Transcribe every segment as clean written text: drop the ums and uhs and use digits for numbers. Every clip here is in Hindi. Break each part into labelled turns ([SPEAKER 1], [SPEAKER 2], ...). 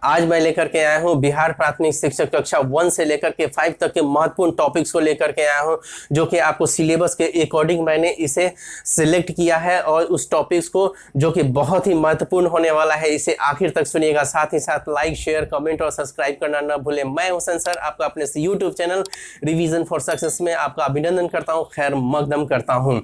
[SPEAKER 1] आज मैं लेकर के आया हूं बिहार प्राथमिक शिक्षक कक्षा 1 से लेकर के 5 तक के महत्वपूर्ण टॉपिक्स को लेकर के आया हूं, जो कि आपको सिलेबस के अकॉर्डिंग मैंने इसे सिलेक्ट किया है। और उस टॉपिक्स को जो कि बहुत ही महत्वपूर्ण होने वाला है, इसे आखिर तक सुनिएगा। साथ ही साथ लाइक, शेयर, कमेंट और सब्सक्राइब करना न भूलें। मैं हुसैन सर आपका अपने YouTube channel revision for success में आपका अभिनंदन करता हूं, खैर मकदम करता हूं।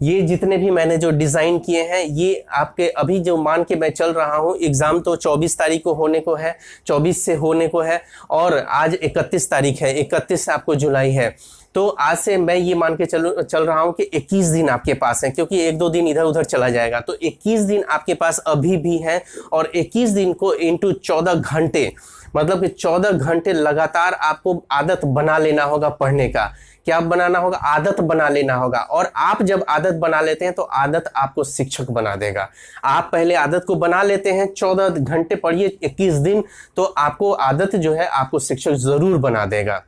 [SPEAKER 1] ये जितने भी मैंने जो डिज़ाइन किए हैं, ये आपके अभी जो मान के मैं चल रहा हूँ, एग्ज़ाम तो 24 तारीख को होने को है, 24 से होने को है और आज 31 तारीख है, 31 आपको जुलाई है। तो आज से मैं ये मान के चल रहा हूँ कि 21 दिन आपके पास है, क्योंकि 1-2 दिन इधर उधर चला जाएगा। तो 21 दिन आपके पास अभी भी है और 21 दिन को इंटू 14 घंटे, मतलब कि 14 घंटे लगातार आपको आदत बना लेना होगा पढ़ने का। क्या बनाना होगा? आदत बना लेना होगा। और आप जब आदत बना लेते हैं तो आदत आपको शिक्षक बना देगा। आप पहले आदत को बना लेते हैं, 14 घंटे पढ़िए 21 दिन, तो आपको आदत जो है आपको शिक्षक जरूर बना देगा।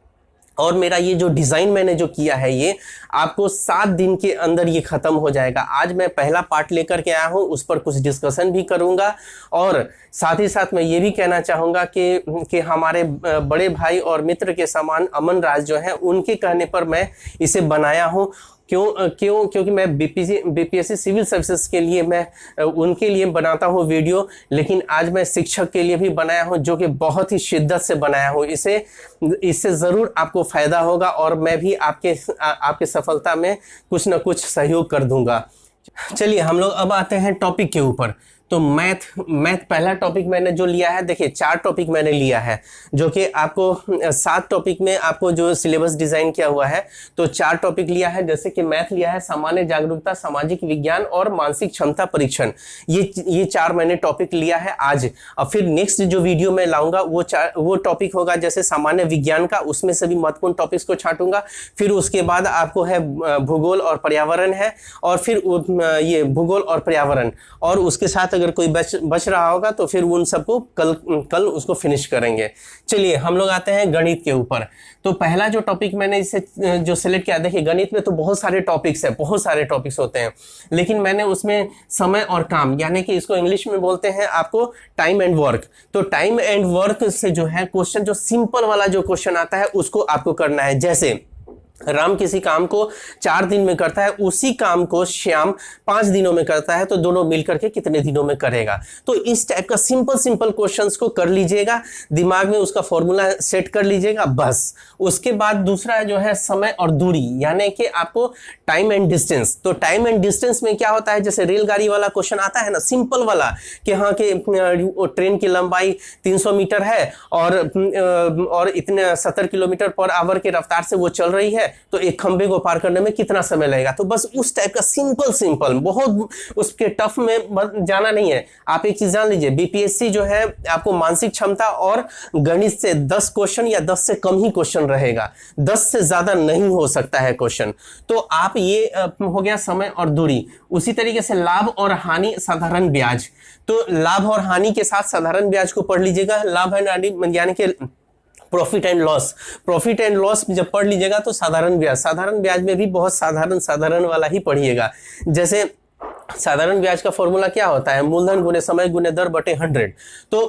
[SPEAKER 1] और मेरा ये जो डिज़ाइन मैंने जो किया है, ये आपको 7 दिन के अंदर ये ख़त्म हो जाएगा। आज मैं पहला पार्ट लेकर के आया हूँ, उस पर कुछ डिस्कशन भी करूँगा और साथ ही साथ मैं ये भी कहना चाहूँगा कि हमारे बड़े भाई और मित्र के समान अमन राज जो हैं, उनके कहने पर मैं इसे बनाया हूँ। क्योंकि मैं बीपीएससी सिविल सर्विसेज के लिए मैं उनके लिए बनाता हूँ वीडियो, लेकिन आज मैं शिक्षक के लिए भी बनाया हूँ, जो कि बहुत ही शिद्दत से बनाया हूँ। इससे ज़रूर आपको फ़ायदा होगा और मैं भी आपके सफलता में कुछ न कुछ सहयोग कर दूंगा। चलिए हम लोग अब आते हैं टॉपिक के ऊपर। तो मैथ पहला टॉपिक मैंने जो लिया है, देखिए 4 टॉपिक मैंने लिया है, जो कि आपको 7 टॉपिक में आपको जो सिलेबस डिज़ाइन किया हुआ है, तो 4 टॉपिक लिया है। जैसे कि मैथ लिया है सामान्य जागरूकता, सामाजिक विज्ञान और मानसिक क्षमता परीक्षण। ये 4 मैंने टॉपिक लिया है आज। और फिर नेक्स्ट जो वीडियो मैं लाऊंगा वो टॉपिक होगा जैसे सामान्य विज्ञान का, उसमें सभी महत्वपूर्ण टॉपिक्स को छांटूंगा। फिर उसके बाद आपको है भूगोल और पर्यावरण है, और फिर ये भूगोल और पर्यावरण, और उसके साथ अगर कोई बच रहा होगा तो फिर उन सबको कल उसको फिनिश करेंगे। चलिए हम लोग आते हैं गणित के ऊपर। तो पहला जो टॉपिक मैंने इसे जो सिलेक्ट किया, देखिए गणित में तो बहुत सारे टॉपिक्स हैं, बहुत सारे टॉपिक्स होते हैं, लेकिन मैंने उसमें समय और काम, यानी कि इसको इंग्लिश में बोलते हैं आपको टाइम एंड वर्क। तो टाइम एंड वर्क से जो है क्वेश्चन, जो सिंपल वाला जो क्वेश्चन आता है उसको आपको करना है। जैसे राम किसी काम को 4 दिन में करता है, उसी काम को श्याम 5 दिनों में करता है, तो दोनों मिलकर के कितने दिनों में करेगा। तो इस टाइप का सिंपल क्वेश्चंस को कर लीजिएगा, दिमाग में उसका फॉर्मूला सेट कर लीजिएगा बस। उसके बाद दूसरा जो है समय और दूरी, यानी कि आपको टाइम एंड डिस्टेंस। तो टाइम एंड डिस्टेंस में क्या होता है, जैसे रेलगाड़ी वाला क्वेश्चन आता है ना, सिंपल वाला, कि हाँ कि ट्रेन की लंबाई 300 मीटर है और इतने 70 किलोमीटर पर आवर के रफ्तार से वो चल रही है, तो एक खंबे को पार करने में कितना समय लगेगा। तो बस उस टाइप का सिंपल, बहुत उसके टफ में जाना नहीं है। आप एक चीज जान लीजिए, बीपीएससी जो है आपको मानसिक क्षमता और गणित से 10 क्वेश्चन या 10 से कम ही क्वेश्चन रहेगा, 10 से ज्यादा नहीं हो सकता है क्वेश्चन। तो आप ये हो गया समय और दूरी। उसी तरीके से लाभ और हानि, साधारण ब्याज। तो लाभ और हानि के साथ साधारण ब्याज को पढ़ लीजिएगा। लाभ एंड यानी कि प्रॉफिट एंड लॉस जब पढ़ लीजिएगा तो साधारण ब्याज में भी बहुत साधारण वाला ही पढ़िएगा। जैसे साधारण ब्याज का फॉर्मूला क्या होता है, मूलधन गुने समय गुने दर बटे 100। तो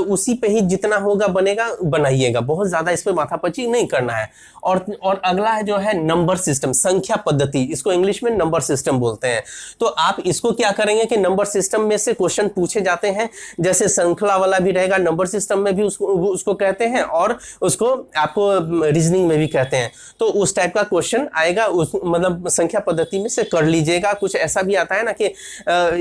[SPEAKER 1] उसी पे ही जितना होगा बनेगा, बनाइएगा, बहुत ज्यादा इस पे माथापच्ची नहीं करना है। और अगला है जो है नंबर सिस्टम, संख्या पद्धति, इसको इंग्लिश में नंबर सिस्टम बोलते हैं। तो आप इसको क्या करेंगे कि नंबर सिस्टम में से क्वेश्चन पूछे जाते हैं, जैसे श्रृंखला वाला भी रहेगा, नंबर सिस्टम में भी उसको कहते हैं, और उसको आपको रीजनिंग में भी कहते हैं। तो उस टाइप का क्वेश्चन आएगा, मतलब संख्या पद्धति में से कर लीजिएगा। कुछ ऐसा भी आता है ना कि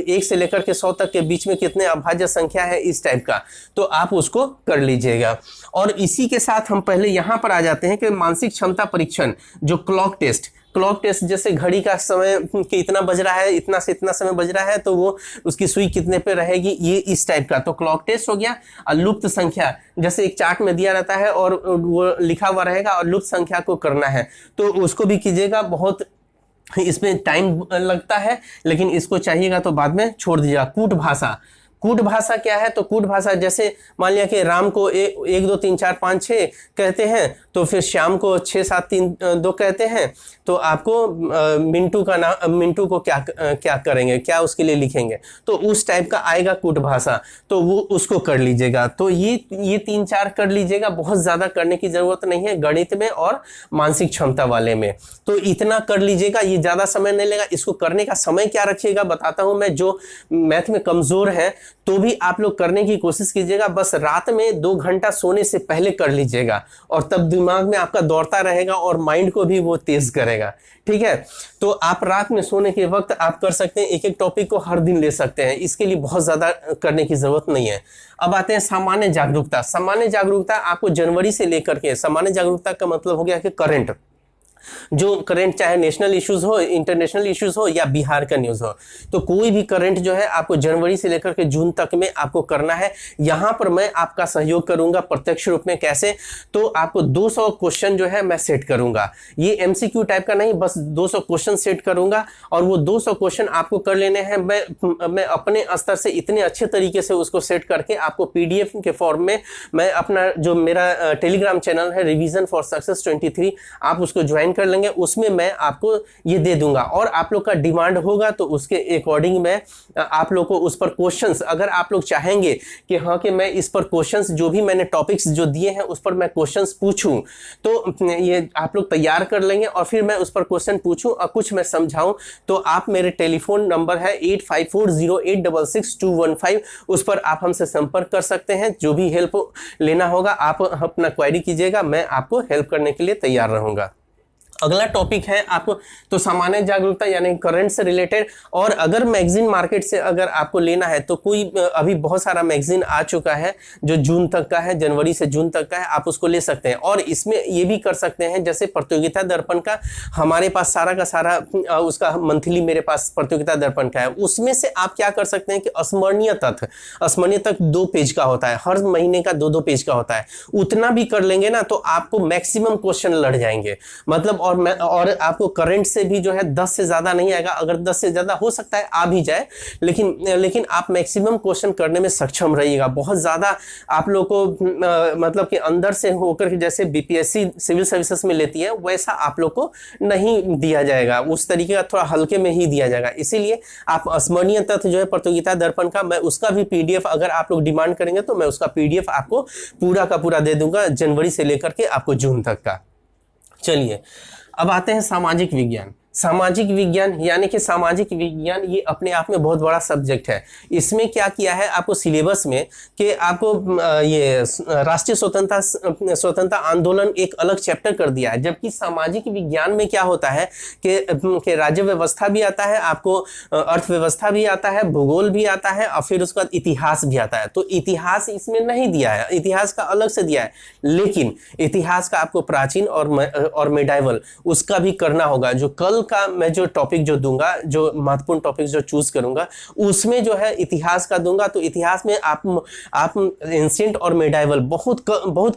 [SPEAKER 1] 1 से लेकर के 100 तक के बीच में कितने अभाज्य संख्या है, इस टाइप का, तो आप उसको कर लीजिएगा। और इसी के साथ हम पहले यहां पर आ जाते हैं कि मानसिक क्षमता परीक्षण, जो क्लॉक टेस्ट, जैसे घड़ी का समय कि इतना बज रहा है, इतना से इतना समय बज रहा है, तो वो उसकी सुई कितने पे रहेगी, ये इस टाइप का, तो क्लॉक टेस्ट हो गया। और लुप्त संख्या, जैसे एक चार्ट में दिया रहता है और वो लिखा हुआ रहेगा और लुप्त संख्या को करना है, तो उसको भी कीजिएगा। बहुत इसमें टाइम लगता है, लेकिन इसको चाहिएगा तो बाद में छोड़ दीजिएगा। कूट भाषा, कूट भाषा क्या है? तो कूट भाषा जैसे मान लिया कि राम को 1 2 3 4 5 6 कहते हैं, तो फिर श्याम को 6 7 3 2 कहते हैं, तो आपको मिंटू का नाम, मिंटू को क्या करेंगे, क्या उसके लिए लिखेंगे, तो उस टाइप का आएगा कूट भाषा, तो वो उसको कर लीजिएगा। तो ये 3-4 कर लीजिएगा, बहुत ज्यादा करने की जरूरत नहीं है गणित में और मानसिक क्षमता वाले में, तो इतना कर लीजिएगा, ये ज्यादा समय नहीं लेगा। इसको करने का समय क्या रखिएगा बताता हूं मैं, जो मैथ में कमजोर है तो भी आप लोग करने की कोशिश कीजिएगा, बस रात में 2 घंटा सोने से पहले कर लीजिएगा, और तब दिमाग में आपका दौड़ता रहेगा और माइंड को भी वो तेज करेगा, ठीक है। तो आप रात में सोने के वक्त आप कर सकते हैं, एक एक टॉपिक को हर दिन ले सकते हैं, इसके लिए बहुत ज्यादा करने की जरूरत नहीं है। अब आते हैं सामान्य जागरूकता। सामान्य जागरूकता आपको जनवरी से लेकर के, सामान्य जागरूकता का मतलब हो गया कि करंट, जो करंट चाहे नेशनल इश्यूज हो, इंटरनेशनल इश्यूज हो या बिहार का न्यूज हो, तो कोई भी करंट जो है आपको जनवरी से लेकर के जून तक में आपको करना है। यहां पर मैं आपका सहयोग करूंगा प्रत्यक्ष रूप में। कैसे? तो आपको 200 क्वेश्चन जो है मैं सेट करूंगा, ये एमसीक्यू टाइप का नहीं, बस 200 क्वेश्चन सेट करूंगा, और वो 200 क्वेश्चन आपको कर लेने हैं। मैं अपने स्तर से इतने अच्छे तरीके से उसको सेट करके आपको पीडीएफ के फॉर्म में, मैं अपना जो मेरा टेलीग्राम चैनल है रिवीजन फॉर सक्सेस 23, आप उसको ज्वाइन कर लेंगे, उसमें मैं आपको ये दे दूंगा, और आप लोग का डिमांड होगा तो उसके अकॉर्डिंग मैं आप लोग को उस पर क्वेश्चंस, अगर आप लोग चाहेंगे कि हाँ कि मैं इस पर क्वेश्चंस, जो भी मैंने टॉपिक्स जो दिए हैं उस पर मैं क्वेश्चंस पूछूं, तो ये आप लोग तैयार कर लेंगे, और फिर मैं उस पर क्वेश्चन पूछूं और कुछ मैं समझाऊं, तो आप मेरे टेलीफोन नंबर है 8540866215, उस पर आप हमसे संपर्क कर सकते हैं। जो भी हेल्प लेना होगा आप अपना क्वेरी कीजिएगा, मैं आपको हेल्प करने के लिए तैयार रहूंगा। अगला टॉपिक है आपको, तो सामान्य जागरूकता यानी करंट से रिलेटेड। और अगर मैगजीन मार्केट से अगर आपको लेना है तो कोई अभी बहुत सारा मैगजीन आ चुका है जो जून तक का है, जनवरी से जून तक का है, आप उसको ले सकते हैं। और इसमें ये भी कर सकते हैं, जैसे प्रतियोगिता दर्पण का हमारे पास सारा का सारा उसका मंथली मेरे पास प्रतियोगिता दर्पण का है, उसमें से आप क्या कर सकते हैं कि स्मरणीय तथ्य, स्मरणीय तथ्य 2 पेज का होता है, हर महीने का 2-2 पेज का होता है, उतना भी कर लेंगे ना तो आपको मैक्सिमम क्वेश्चन लड़ जाएंगे, मतलब। और आपको करंट से भी जो है 10 से ज्यादा नहीं आएगा, अगर 10 से ज्यादा हो सकता है आ भी जाए, लेकिन आप मैक्सिमम क्वेश्चन करने में सक्षम रहिएगा। बहुत ज्यादा आप लोग को मतलब कि अंदर से होकर के जैसे बीपीएससी सिविल सर्विसेज में लेती है वैसा आप लोग को नहीं दिया जाएगा, उस तरीके का थोड़ा हल्के में ही दिया जाएगा। इसीलिए आप स्मरणीय तथ्य जो है प्रतियोगिता दर्पण का, मैं उसका भी पीडीएफ अगर आप लोग डिमांड करेंगे तो मैं उसका पीडीएफ आपको पूरा का पूरा दे दूंगा, जनवरी से लेकर के आपको जून तक का। चलिए अब आते हैं सामाजिक विज्ञान। सामाजिक विज्ञान यानी कि सामाजिक विज्ञान ये अपने आप में बहुत बड़ा सब्जेक्ट है। इसमें क्या किया है आपको सिलेबस में कि आपको ये राष्ट्रीय स्वतंत्रता आंदोलन एक अलग चैप्टर कर दिया है, जबकि सामाजिक विज्ञान में क्या होता है कि राज्य व्यवस्था भी आता है, आपको अर्थव्यवस्था भी आता है, भूगोल भी आता है, और फिर उसके बाद इतिहास भी आता है। तो इतिहास इसमें नहीं दिया है, इतिहास का अलग से दिया है, लेकिन इतिहास का आपको प्राचीन और मेडाइवल उसका भी करना होगा। जो कल का मैं जो टॉपिक जो दूंगा, जो महत्वपूर्ण टॉपिक जो चूज करूंगा, उसमें जो है इतिहास का दूंगा। तो इतिहास में आप एंशिएंट और मेडाइवल बहुत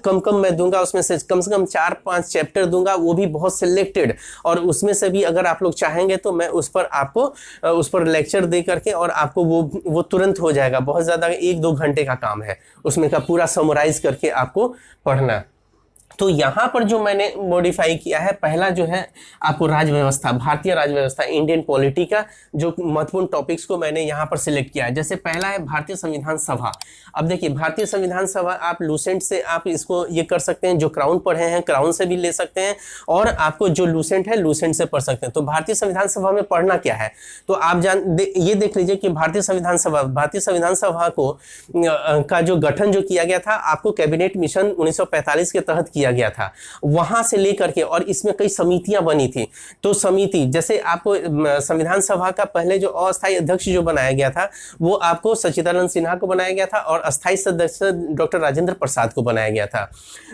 [SPEAKER 1] कम मैं दूंगा, उसमें से कम 4-5 चैप्टर दूंगा, वो भी बहुत सिलेक्टेड, और उसमें से भी अगर आप लोग चाहेंगे तो मैं उस पर आपको उस पर लेक्चर दे करके, और आपको वो तुरंत हो जाएगा। बहुत ज्यादा 1-2 घंटे का काम है उसमें का पूरा समराइज करके आपको पढ़ना। तो यहाँ पर जो मैंने मॉडिफाई किया है, पहला जो है आपको राज्य व्यवस्था, भारतीय राज्य व्यवस्था, इंडियन पॉलिटी का जो महत्वपूर्ण टॉपिक्स को मैंने यहाँ पर सिलेक्ट किया है। जैसे पहला है भारतीय संविधान सभा। अब देखिए भारतीय संविधान सभा आप लूसेंट से आप इसको ये कर सकते हैं, जो क्राउन पढ़े हैं क्राउन से भी ले सकते हैं, और आपको जो लूसेंट है लूसेंट से पढ़ सकते हैं। तो भारतीय संविधान सभा में पढ़ना क्या है, तो आप ये देख लीजिए कि भारतीय संविधान सभा को का जो गठन जो किया गया था, आपको कैबिनेट मिशन 1945 के तहत किया गया था, वहां से लेकर के, और इसमें कई समितियां बनी थी। तो समिति जैसे आपको संविधान सभा का पहले जो अस्थायी अध्यक्ष जो बनाया गया था वो आपको सच्चिदानंद सिन्हा को बनाया गया था, और अस्थायी सदस्य डॉक्टर राजेंद्र प्रसाद को बनाया गया था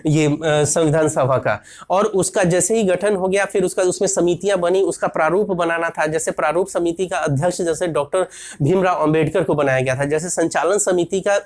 [SPEAKER 1] ये संविधान सभा का। और उसका जैसे ही गठन हो गया फिर उसमें समितियां बनी, उसका प्रारूप बनाना था। जैसे प्रारूप समिति का अध्यक्ष जैसे डॉक्टर भीमराव अंबेडकर को बनाया गया था, जैसे संचालन समिति का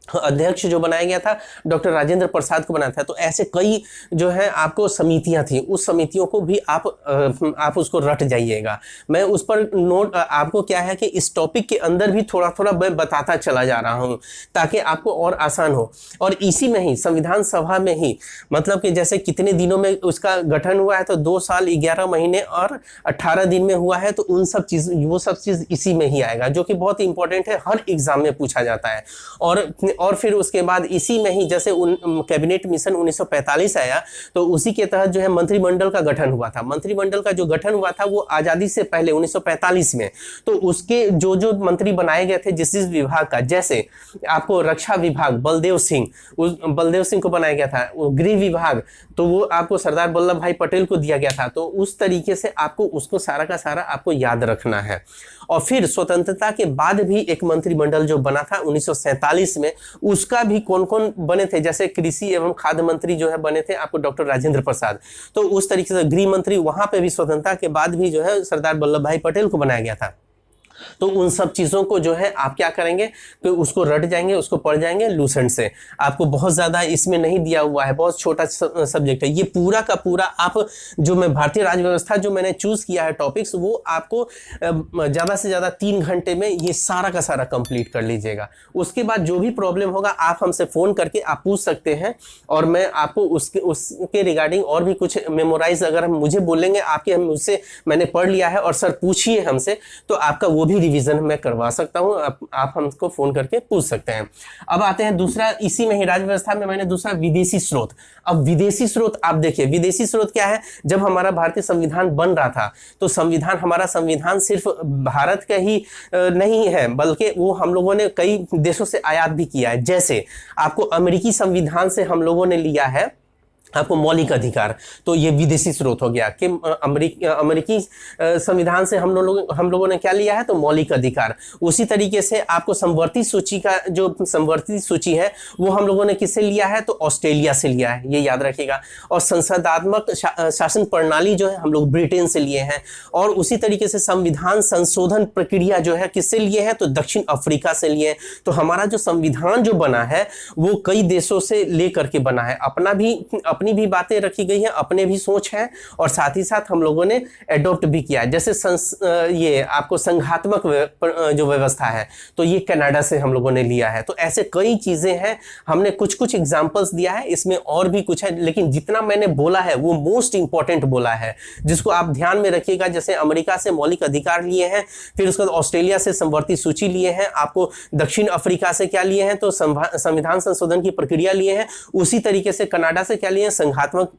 [SPEAKER 1] अध्यक्ष जो बनाया गया था डॉक्टर राजेंद्र प्रसाद को बनाया था। तो ऐसे कई जो है आपको समितियां थी, उस समितियों को भी आप उसको रट जाइएगा। मैं उस पर नोट आपको क्या है कि इस टॉपिक के अंदर भी थोड़ा थोड़ा मैं बताता चला जा रहा हूं ताकि आपको और आसान हो। और इसी में ही संविधान सभा में ही मतलब कि जैसे कितने दिनों में उसका गठन हुआ है, तो 2 साल 11 महीने और 18 दिन में हुआ है। तो वो सब चीज इसी में ही आएगा, जो कि बहुत इंपॉर्टेंट है, हर एग्जाम में पूछा जाता है। और फिर उसके बाद इसी में ही जैसे कैबिनेट मिशन 1945 आया, तो उसी के तहत जो है मंत्रिमंडल का गठन हुआ था। मंत्रिमंडल का जो गठन हुआ था वो आजादी से पहले 1945 में। तो उसके जो जो मंत्री बनाए गए थे जिस विभाग का, जैसे आपको रक्षा विभाग बलदेव सिंह को बनाया गया था। गृह विभाग तो वो आपको सरदार वल्लभ भाई पटेल को दिया गया था। तो उस तरीके से आपको उसको सारा का सारा आपको याद रखना है। और फिर स्वतंत्रता के बाद भी एक मंत्रिमंडल जो बना था 1947 में, उसका भी कौन कौन बने थे, जैसे कृषि एवं खाद्य मंत्री जो है बने थे आपको डॉक्टर राजेंद्र प्रसाद। तो उस तरीके से गृह मंत्री वहां पे भी स्वतंत्रता के बाद भी जो है सरदार वल्लभ भाई पटेल को बनाया गया था। तो उन सब चीजों को जो है आप क्या करेंगे कि उसको रट जाएंगे, उसको पढ़ जाएंगे लूसेंट से। आपको बहुत ज्यादा इसमें नहीं दिया हुआ है, बहुत छोटा सब्जेक्ट है ये पूरा का पूरा। आप जो मैं भारतीय राज्य व्यवस्था जो मैंने चूज किया है टॉपिक्स, वो आपको ज्यादा से ज्यादा 3 घंटे में ये सारा का सारा कंप्लीट कर लीजिएगा। उसके बाद जो भी प्रॉब्लम होगा आप हमसे फोन करके आप पूछ सकते हैं, और मैं आपको उसके रिगार्डिंग और भी कुछ मेमोराइज अगर हम मुझे बोलेंगे आपके मुझसे मैंने पढ़ लिया है और सर पूछिए हमसे, तो आपका वो भी रिवीजन मैं करवा सकता हूं। आप हमको फोन करके पूछ सकते हैं। अब आते हैं दूसरा, इसी में ही राज्य व्यवस्था में मैंने दूसरा विदेशी स्रोत। अब विदेशी स्रोत आप देखिए, विदेशी स्रोत क्या है। जब हमारा भारतीय संविधान बन रहा था तो हमारा संविधान सिर्फ भारत का ही नहीं है, बल्कि वो हम लोगों ने कई देशों से आयात भी किया है। जैसे आपको अमेरिकी संविधान से हम लोगों ने लिया है आपको मौलिक अधिकार, तो ये विदेशी स्रोत हो गया कि अमेरिकी संविधान से हम लोगों ने क्या लिया है, तो मौलिक अधिकार। उसी तरीके से आपको समवर्ती सूची का जो समवर्ती सूची है वो हम लोगों ने किससे लिया है, तो ऑस्ट्रेलिया से लिया है, ये याद रखिएगा। और संसदात्मक शासन प्रणाली जो है हम लोग ब्रिटेन से लिए हैं। और उसी तरीके से संविधान संशोधन प्रक्रिया जो है किससे लिए है, तो दक्षिण अफ्रीका से लिए। तो हमारा जो संविधान जो बना है वो कई देशों से लेकर के बना है। अपनी भी बातें रखी गई हैं, अपने भी सोच है, और साथ ही साथ हम लोगों ने एडॉप्ट भी किया है। जैसे ये आपको संघात्मक जो व्यवस्था है, तो ये कनाडा से हम लोगों ने लिया है। तो ऐसे कई चीजें हैं, हमने कुछ कुछ एग्जांपल्स दिया है, इसमें और भी कुछ है, लेकिन जितना मैंने बोला है वो मोस्ट इंपॉर्टेंट बोला है, जिसको आप ध्यान में रखिएगा। जैसे अमेरिका से मौलिक अधिकार लिए हैं, फिर उसके बाद ऑस्ट्रेलिया से समवर्ती सूची लिए हैं, आपको दक्षिण अफ्रीका से क्या लिए हैं, तो संविधान संशोधन की प्रक्रिया लिए हैं। उसी तरीके से कनाडा से क्या लिए हैं, संघात्मक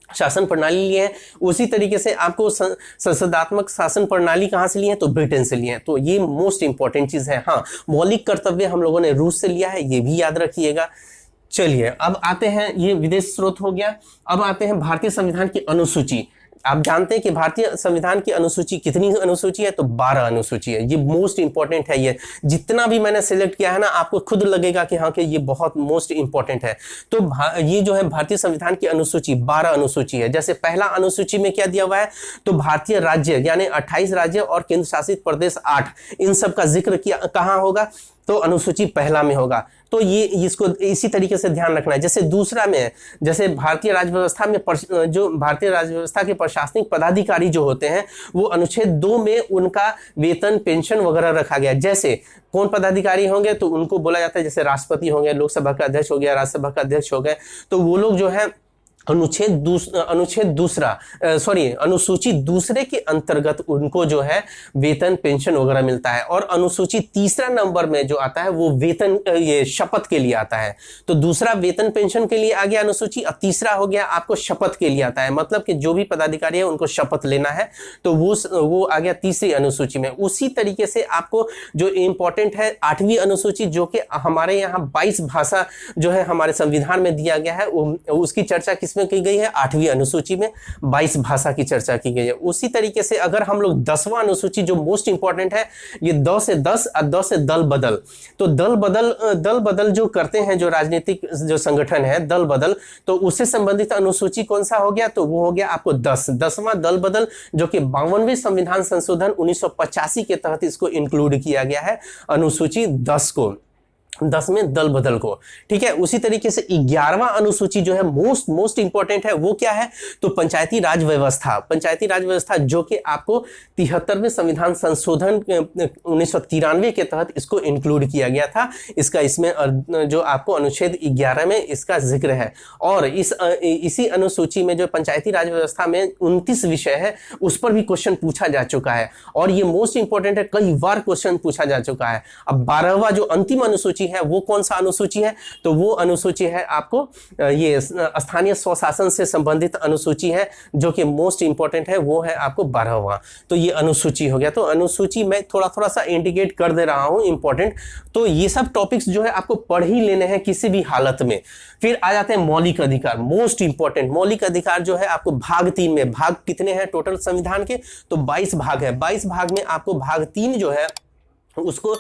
[SPEAKER 1] शासन प्रणाली लिए हैं। उसी तरीके से आपको संसदात्मक शासन प्रणाली कहां से लिए हैं, तो ब्रिटेन से लिए हैं। तो ये मोस्ट इंपॉर्टेंट चीज है। हाँ, मौलिक कर्तव्य हम लोगों ने रूस से लिया है, ये भी याद रखिएगा। चलिए अब आते हैं, ये विदेश स्रोत हो गया। अब आते हैं भारतीय संविधान की अनुसूची। आप जानते हैं कि भारतीय संविधान की अनुसूची कितनी अनुसूची है, तो 12 अनुसूची है। ये मोस्ट इंपॉर्टेंट है। ये जितना भी मैंने सिलेक्ट किया है ना, आपको खुद लगेगा कि हाँ कि ये बहुत मोस्ट इंपॉर्टेंट है। तो ये जो है भारतीय संविधान की अनुसूची 12 अनुसूची है। जैसे पहला अनुसूची में क्या दिया हुआ है, तो भारतीय राज्य यानी 28 राज्य और केंद्र शासित प्रदेश 8, इन सब का जिक्र किया कहाँ होगा, तो अनुसूची पहला में होगा। तो ये इसको इसी तरीके से ध्यान रखना है। जैसे दूसरा में, जैसे भारतीय राज्य व्यवस्था में जो भारतीय राज्य व्यवस्था के प्रशासनिक पदाधिकारी जो होते हैं, वो अनुच्छेद 2 में उनका वेतन पेंशन वगैरह रखा गया। जैसे कौन पदाधिकारी होंगे, तो उनको बोला जाता है जैसे राष्ट्रपति होंगे, लोकसभा का अध्यक्ष हो गया, राज्यसभा का अध्यक्ष हो गए, तो वो लोग जो है अनुसूची दूसरे के अंतर्गत उनको जो है वेतन पेंशन वगैरह मिलता है। और अनुसूची तीसरा नंबर में जो आता है वो वेतन ये शपथ के लिए आता है। तो दूसरा वेतन पेंशन के लिए आ गया अनुसूची, और तीसरा हो गया आपको शपथ के लिए आता है। मतलब कि जो भी पदाधिकारी है उनको शपथ लेना है, तो वो आ गया तीसरी अनुसूची में। उसी तरीके से आपको जो इंपॉर्टेंट है 8वीं अनुसूची, जो कि हमारे यहाँ 22 भाषा जो है हमारे संविधान में दिया गया है, उसकी चर्चा किसमें की गई है, 8वीं अनुसूची में 22 भाषा की चर्चा की गई है। उसी तरीके से अगर हम लोग 10वां अनुसूची जो मोस्ट इंपॉर्टेंट है, ये 10 से 10 और 10 से दल बदल। तो दल बदल जो करते हैं, जो राजनीतिक जो संगठन है दल बदल, तो उससे संबंधित अनुसूची कौन सा हो गया, तो वो हो गया आपको 10वां दल बदल, जो कि 52वें संविधान संशोधन 1985 के तहत इसको इंक्लूड किया गया है अनुसूची 10 को। 10 में दल बदल को। ठीक है, उसी तरीके से 11वां अनुसूची जो है मोस्ट इंपॉर्टेंट है, वो क्या है, तो पंचायती राज व्यवस्था। पंचायती राज व्यवस्था जो कि आपको 73वें संविधान संशोधन 1993 के तहत इसको इंक्लूड किया गया था। इसका इसमें जो आपको अनुच्छेद 11 में इसका जिक्र है। और इसी अनुसूची में जो पंचायती राज व्यवस्था में 29 विषय है, उस पर भी क्वेश्चन पूछा जा चुका है और ये मोस्ट इंपॉर्टेंट है, कई बार क्वेश्चन पूछा जा चुका है। अब 12वां जो अंतिम अनुसूची है वो कौन सा अनुसूची है, तो वो अनुसूची है आपको ये स्थानीय स्वशासन से संबंधित अनुसूची है, जो कि मोस्ट इंपॉर्टेंट है, वो है आपको 12वां। तो ये अनुसूची हो गया। तो अनुसूची मैं थोड़ा सा इंडिकेट कर दे रहा हूं इंपॉर्टेंट। तो ये सब टॉपिक्स जो है आपको पढ़ ही लेने हैं किसी भी हालत में। फिर आ जाते हैं मौलिक अधिकार, मोस्ट इंपॉर्टेंट। मौलिक अधिकार जो है आपको भाग 3 में, भाग कितने हैं टोटल संविधान के, तो 22 भाग है। 22 भाग में आपको भाग 3 जो है उसको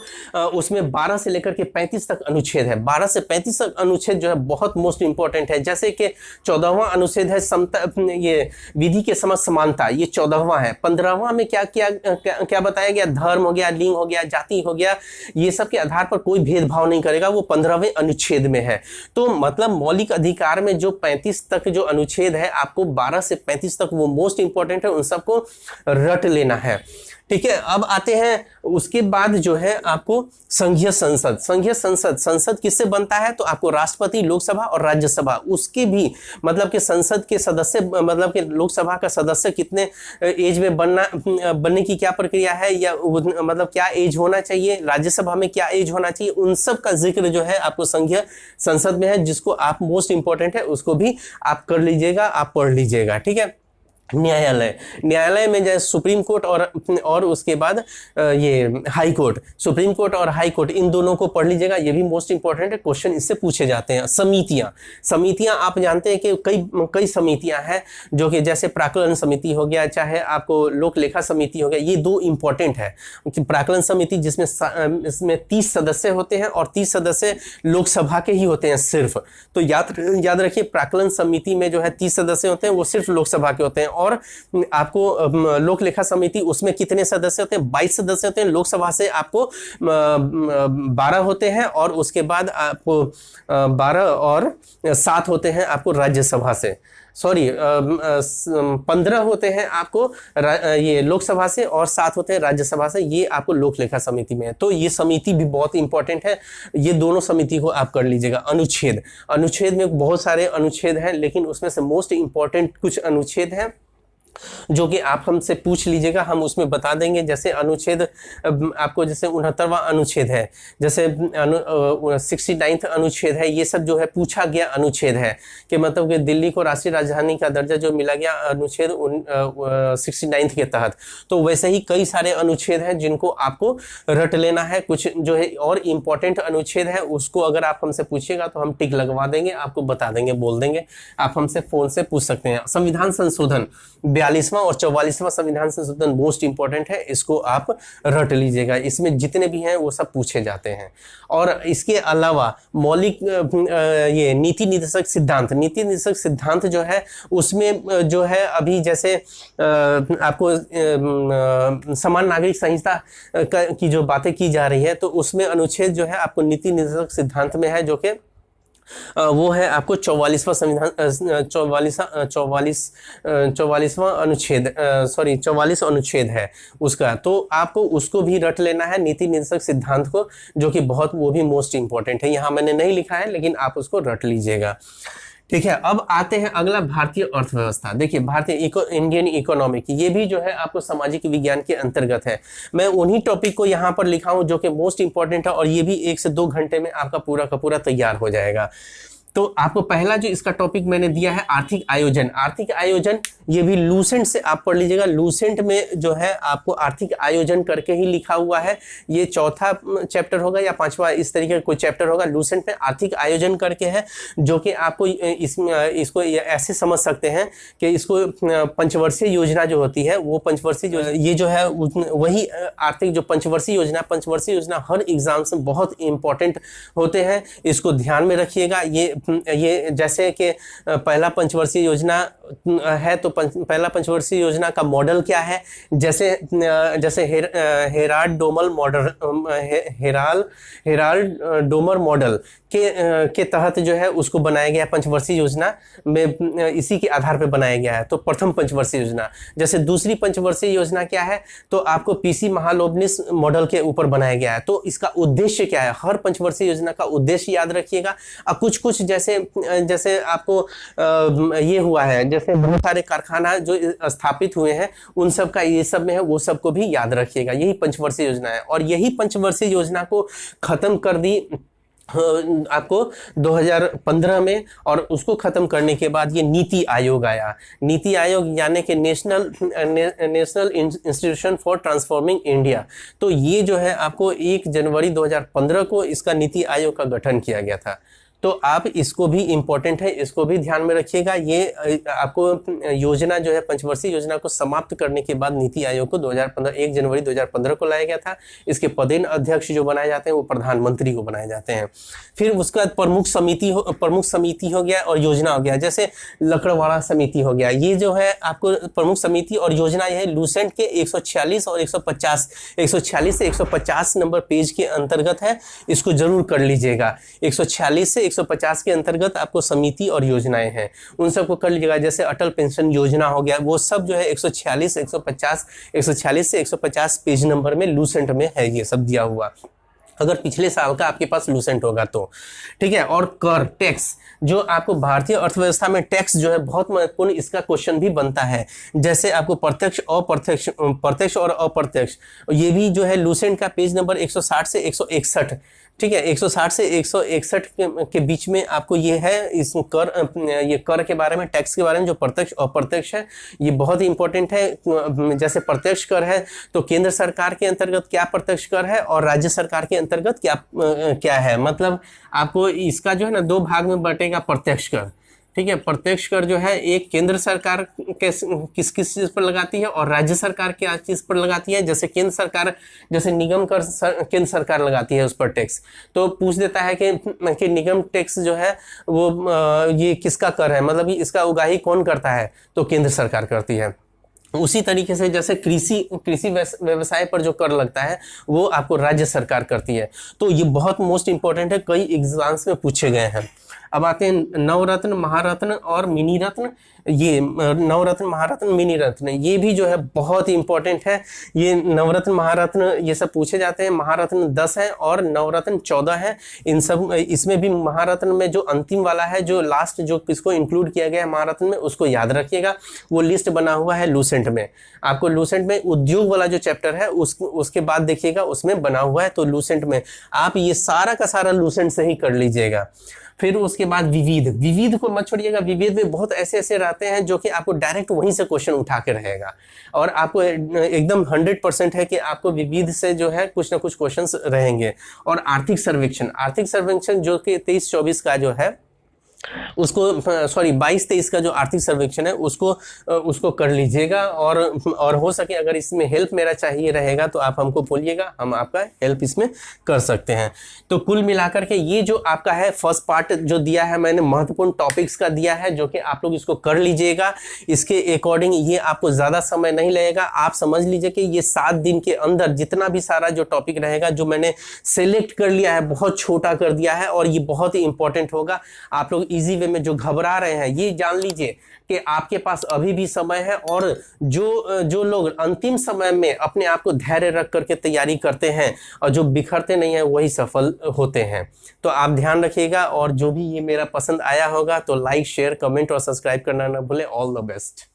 [SPEAKER 1] उसमें 12 से लेकर के 35 तक अनुच्छेद है। 12 से 35 तक अनुच्छेद जो है बहुत मोस्ट इंपॉर्टेंट है। जैसे कि 14वां अनुच्छेद है समता, ये विधि के समक्ष समानता, ये 14वां है। 15वां में क्या बताया गया, धर्म हो गया, लिंग हो गया, जाति हो गया, ये सब के आधार पर कोई भेदभाव नहीं करेगा, वो 15वें अनुच्छेद में है। तो मतलब मौलिक अधिकार में जो 35 तक जो अनुच्छेद है, आपको 12 से 35 तक वो मोस्ट इंपॉर्टेंट है, उन सबको रट लेना है। ठीक है, अब आते हैं उसके बाद जो है आपको संघीय संसद। संघीय संसद किससे बनता है, तो आपको राष्ट्रपति, लोकसभा और राज्यसभा, उसके भी मतलब कि संसद के सदस्य, मतलब कि लोकसभा का सदस्य कितने एज में बनने की क्या प्रक्रिया है, या मतलब क्या एज होना चाहिए, राज्यसभा में क्या एज होना चाहिए, उन सब का जिक्र जो है आपको संघीय संसद में है, जिसको आप मोस्ट इंपॉर्टेंट है उसको भी आप कर लीजिएगा, आप पढ़ लीजिएगा। ठीक है, न्यायालय में जैसे सुप्रीम कोर्ट और उसके बाद ये हाई कोर्ट, सुप्रीम कोर्ट और हाई कोर्ट, इन दोनों को पढ़ लीजिएगा, ये भी मोस्ट इंपॉर्टेंट है, क्वेश्चन इससे पूछे जाते हैं। समितियां आप जानते हैं कि कई समितियां हैं, जो कि जैसे प्राक्कलन समिति हो गया, चाहे आपको लोक लेखा समिति हो गया, ये 2 इंपॉर्टेंट है। प्राक्कलन समिति जिसमें इसमें 30 सदस्य होते हैं और 30 सदस्य लोकसभा के ही होते हैं सिर्फ। तो याद रखिए, प्राक्कलन समिति में जो है 30 सदस्य होते हैं, वो सिर्फ लोकसभा के होते हैं। और आपको लोक लेखा समिति, उसमें कितने सदस्य होते हैं, 22 सदस्य होते हैं। लोकसभा से आपको 12 होते हैं और उसके बाद आपको 12 और 7 होते हैं आपको राज्यसभा से, 15 होते हैं आपको ये लोकसभा से और 7 होते हैं राज्यसभा से, ये आपको लोक लेखा समिति में है। तो ये समिति भी बहुत इंपॉर्टेंट है, ये दोनों समिति को आप कर लीजिएगा। अनुच्छेद में बहुत सारे अनुच्छेद हैं, लेकिन उसमें से मोस्ट इंपॉर्टेंट कुछ अनुच्छेद हैं जो कि आप हमसे पूछ लीजिएगा, हम उसमें बता देंगे। जैसे अनुच्छेद आपको, जैसे 69वां अनुच्छेद है, जैसे 69वां अनुच्छेद है, ये सब जो है पूछा गया अनुच्छेद है कि मतलब कि दिल्ली को राष्ट्रीय राजधानी का दर्जा जो मिला गया अनुच्छेद 69 के तहत। तो वैसे ही कई सारे अनुच्छेद हैं जिनको आपको रट लेना है। कुछ जो है और इम्पोर्टेंट अनुच्छेद है, उसको अगर आप हमसे पूछिएगा तो हम टिक लगवा देंगे, आपको बता देंगे, बोल देंगे। आप हमसे फोन से पूछ सकते हैं। संविधान संशोधन 42वां और 44वां संविधान संशोधन मोस्ट इंपॉर्टेंट है, इसको आप रट लीजिएगा। इसमें जितने भी हैं वो सब पूछे जाते हैं। और इसके अलावा मौलिक ये नीति निर्देशक सिद्धांत जो है, उसमें जो है अभी जैसे आपको समान नागरिक संहिता की जो बातें की जा रही है, तो उसमें अनुच्छेद जो है आपको नीति निर्देशक सिद्धांत में है, जो कि वो है आपको 44वां संविधान 44वां अनुच्छेद 44 अनुच्छेद है उसका। तो आपको उसको भी रट लेना है, नीति निर्देशक सिद्धांत को, जो कि वो भी मोस्ट इंपॉर्टेंट है। यहाँ मैंने नहीं लिखा है, लेकिन आप उसको रट लीजिएगा। ठीक है, अब आते हैं अगला, भारतीय अर्थव्यवस्था। देखिए, भारतीय इंडियन इकोनॉमिक, ये भी जो है आपको सामाजिक विज्ञान के अंतर्गत है। मैं उन्हीं टॉपिक को यहाँ पर लिखा हूँ जो कि मोस्ट इंपॉर्टेंट है, और ये भी 1 से 2 घंटे में आपका पूरा का पूरा तैयार हो जाएगा। तो आपको पहला जो इसका टॉपिक मैंने दिया है, आर्थिक आयोजन, ये भी लूसेंट से आप पढ़ लीजिएगा। लूसेंट में जो है आपको आर्थिक आयोजन करके ही लिखा हुआ है। ये चौथा चैप्टर होगा या 5वां, इस तरीके का कोई चैप्टर होगा। लूसेंट में आर्थिक आयोजन करके है, जो कि आपको इसको ऐसे समझ सकते हैं कि इसको पंचवर्षीय योजना जो होती है, वो पंचवर्षीय योजना, ये जो है वही आर्थिक जो पंचवर्षीय योजना हर एग्जाम से बहुत इंपॉर्टेंट होते हैं, इसको ध्यान में रखिएगा। ये ये जैसे कि पहला पंचवर्षीय योजना है, तो पहला पंचवर्षीय योजना का मॉडल क्या है, जैसे Herald Domar model, Herald Domar model के तहत जो है उसको बनाया गया पंचवर्षीय योजना में, इसी के आधार पर बनाया गया है। तो प्रथम पंचवर्षीय योजना। जैसे दूसरी पंचवर्षीय योजना क्या है, तो आपको पीसी महालोबनिस मॉडल के ऊपर बनाया गया है। तो इसका उद्देश्य क्या है, हर पंचवर्षीय योजना का उद्देश्य याद रखिएगा। अब कुछ जैसे आपको ये हुआ है, जैसे बहुत सारे कारखाना जो स्थापित हुए हैं उन सब का ये सब में है, वो सबको भी याद रखिएगा। यही पंचवर्षीय योजना है, और यही पंचवर्षीय योजना को खत्म कर दी आपको 2015 में, और उसको खत्म करने के बाद ये नीति आयोग आया। नीति आयोग यानी कि national institution for transforming India. तो ये जो है आपको 1 जनवरी 2015 को इसका नीति आयोग का गठन किया गया था। तो आप इसको भी इम्पोर्टेंट है, इसको भी ध्यान में रखिएगा। ये आपको योजना जो है पंचवर्षीय योजना को समाप्त करने के बाद नीति आयोग को 1 जनवरी 2015 को लाया गया था। इसके पदेन अध्यक्ष जो बनाए जाते हैं वो प्रधानमंत्री को बनाए जाते हैं। फिर उसके बाद प्रमुख समिति हो गया और योजना हो गया। जैसे लकड़वाड़ा समिति हो गया, ये जो है आपको प्रमुख समिति और योजना यह लूसेंट के 146 और 146 से 150 नंबर पेज के अंतर्गत है। इसको जरूर कर लीजिएगा। 146 से 150 के अंतर्गत आपको समिति और योजनाएं हैं, उन सबको कर लीजिएगा। जैसे अटल पेंशन योजना हो गया, वो सब जो है 146 से 150 पेज नंबर में लूसेंट में है, ये सब दिया हुआ। अगर पिछले साल का आपके पास लूसेंट होगा तो ठीक है। और कर, टैक्स, जो आपको भारतीय अर्थव्यवस्था में टैक्स जो है बहुत महत्वपूर्ण, इसका क्वेश्चन भी बनता है। जैसे आपको प्रत्यक्ष और अप्रत्यक्ष, ये भी जो है लूसेंट का पेज नंबर 160 से 161, ठीक है, 160 से 161 के बीच में आपको ये है। इस कर के बारे में, टैक्स के बारे में, जो प्रत्यक्ष अप्रत्यक्ष है, ये बहुत ही इंपॉर्टेंट है। जैसे प्रत्यक्ष कर है तो केंद्र सरकार के अंतर्गत क्या प्रत्यक्ष कर है और राज्य सरकार के अंतर्गत क्या है। मतलब आपको इसका जो है ना 2 भाग में बटेगा प्रत्यक्ष कर, ठीक है। प्रत्यक्ष कर जो है एक केंद्र सरकार किस चीज पर लगाती है और राज्य सरकार क्या चीज पर लगाती है। जैसे केंद्र सरकार, जैसे निगम कर केंद्र सरकार लगाती है उस पर टैक्स, तो पूछ देता है कि निगम टैक्स जो है वो ये किसका कर है, मतलब इसका उगाही कौन करता है, तो केंद्र सरकार करती है। उसी तरीके से जैसे कृषि व्यवसाय पर जो कर लगता है वो आपको राज्य सरकार करती है। तो ये बहुत मोस्ट इंपॉर्टेंट है, कई एग्जाम्स में पूछे गए हैं। अब आते हैं नवरत्न, महारत्न और मिनी रत्न। ये नवरत्न, महारत्न, मिनी रत्न, ये भी जो है बहुत ही इंपॉर्टेंट है। ये नवरत्न, महारत्न ये सब पूछे जाते हैं। महारत्न 10 है और नवरत्न 14 है। इन सब, इसमें भी महारत्न में जो अंतिम वाला है, जो लास्ट जो किसको इंक्लूड किया गया है महारत्न में, उसको याद रखिएगा। वो लिस्ट बना हुआ है लूसेंट में। आपको लूसेंट में उद्योग वाला जो चैप्टर है उसके बाद देखिएगा उसमें बना हुआ है। तो लूसेंट में आप ये सारा का सारा लूसेंट से ही कर लीजिएगा। फिर उसके बाद विविध को मत छोड़िएगा। विविध में बहुत ऐसे रहते हैं जो कि आपको डायरेक्ट वहीं से क्वेश्चन उठा के रहेगा, और आपको एकदम 100% है कि आपको विविध से जो है कुछ ना कुछ क्वेश्चंस रहेंगे। और आर्थिक सर्वेक्षण जो कि 23-24 का जो है उसको, सॉरी 22-23 का जो आर्थिक सर्वेक्षण है उसको कर लीजिएगा। और हो सके अगर इसमें हेल्प मेरा चाहिए रहेगा तो आप हमको बोलिएगा, हम आपका हेल्प इसमें कर सकते हैं। तो कुल मिलाकर के ये जो आपका है फर्स्ट पार्ट जो दिया है मैंने, महत्वपूर्ण टॉपिक्स का दिया है, जो कि आप लोग इसको कर लीजिएगा। इसके अकॉर्डिंग ये आपको ज़्यादा समय नहीं लगेगा। आप समझ लीजिए कि ये 7 दिन के अंदर जितना भी सारा जो टॉपिक रहेगा, जो मैंने सेलेक्ट कर लिया है, बहुत छोटा कर दिया है, और ये बहुत ही इंपॉर्टेंट होगा। आप लोग इजी वे में जो घबरा रहे हैं, ये जान लीजिए कि आपके पास अभी भी समय है। और जो लोग अंतिम समय में अपने आप को धैर्य रख करके तैयारी करते हैं और जो बिखरते नहीं हैं, वही सफल होते हैं। तो आप ध्यान रखिएगा, और जो भी ये मेरा पसंद आया होगा तो लाइक, शेयर, कमेंट और सब्सक्राइब करना ना भूलें। All the best.